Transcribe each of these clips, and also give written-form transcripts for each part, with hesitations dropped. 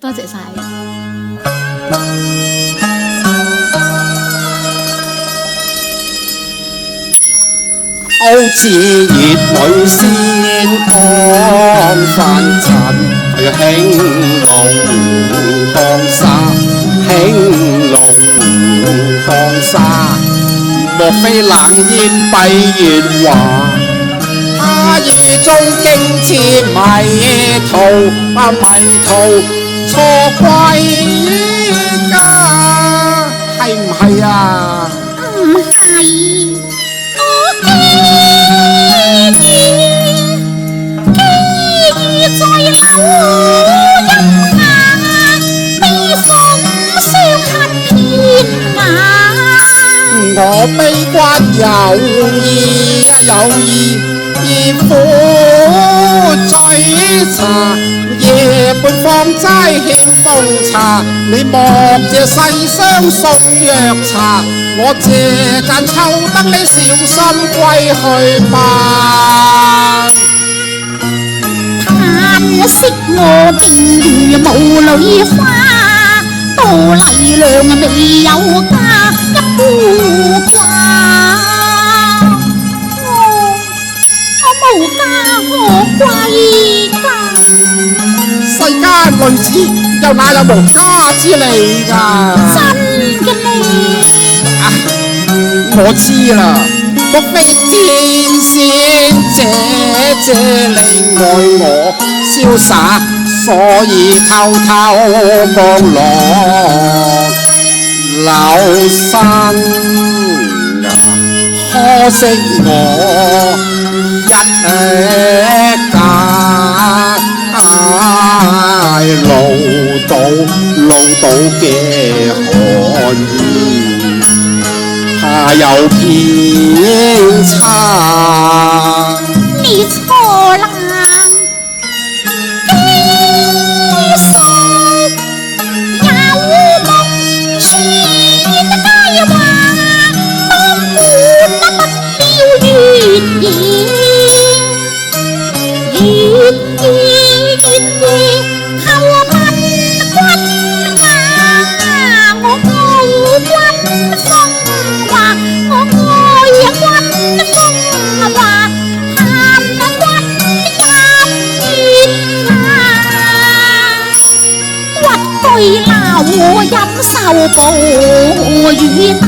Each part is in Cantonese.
多謝晒。好似熱女先安翻塵，興隆當沙，興隆當沙。莫非冷煙閉月華？他雨中驚似迷途，迷途錯歸家，係唔係啊？唔係。在柳蔭下，悲風霜黑天涯。我悲關有意有意，熱苦醉茶，夜半芳齋獻風茶。你莫借世相送藥茶，我借間抽得你小心歸去吧。嘆惜我竟如無女花，到麗娘未有家，一孤寡。我無家可歸家。世間女子又哪有無家之理㗎？真嘅你。我知啦，莫非天仙姐姐你愛我瀟灑，所以偷偷降落樓身啊！可惜我一路到嘅寒意，怕有偏差。你錯啦，基數有夢穿佳話，當管不了月夜，月夜後問君家，我愛君風華，我愛君風華。我飲受暴雨打，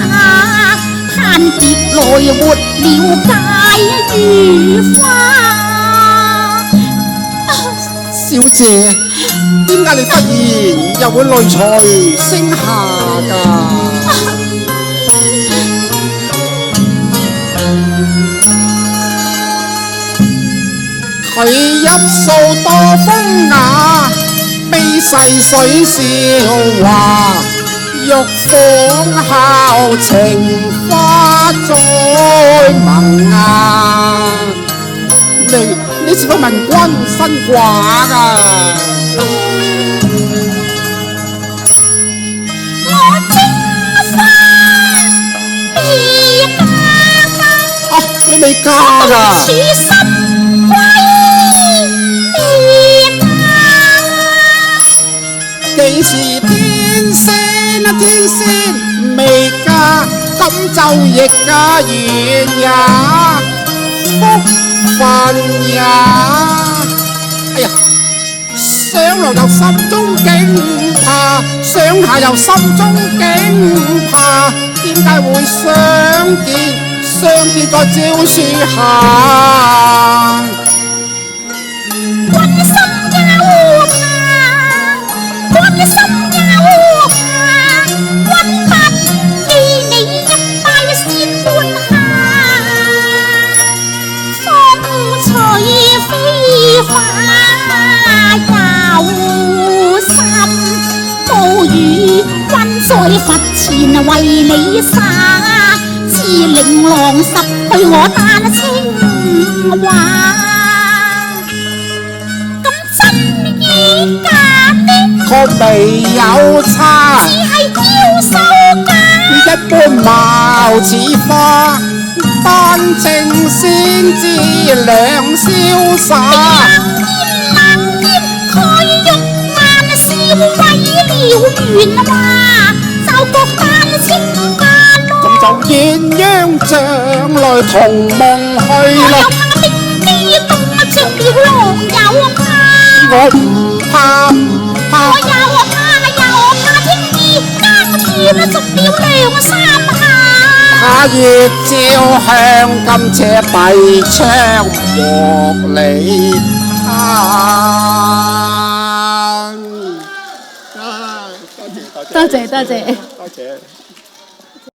盼蝶來活了解如花。小姐，點解你忽然又會淚垂聲下㗎？佢一訴多風雅，悲逝水笑話，玉鳳敲情花再萌芽。你是否問君身寡㗎？我青花未嫁，你未嫁㗎？處心歸未嫁。幾時天仙啊天仙未嫁，咁就亦家園也福分也。哎呀，上來又心中驚怕，上下又心中驚怕，點解會相見在蕉樹下？君心有怕，君心有怕，君不記你一拜先冠下。風隨飛花有心，暴雨君在佛前為你灑，似令郎十去我丹青話。確未有差，只係嬌羞家，一般貌似花，丹青先知兩瀟灑。冷煙冷煙，蓋玉顏笑話。緣話，就各單清間咯。咁就鴛鴦將來同夢去啦。我又怕冰啲凍着了狼又怕，我唔怕唔怕，我又怕天意間斷續了兩三下。他月照向金車閉窗和你撐。多謝多謝。多謝。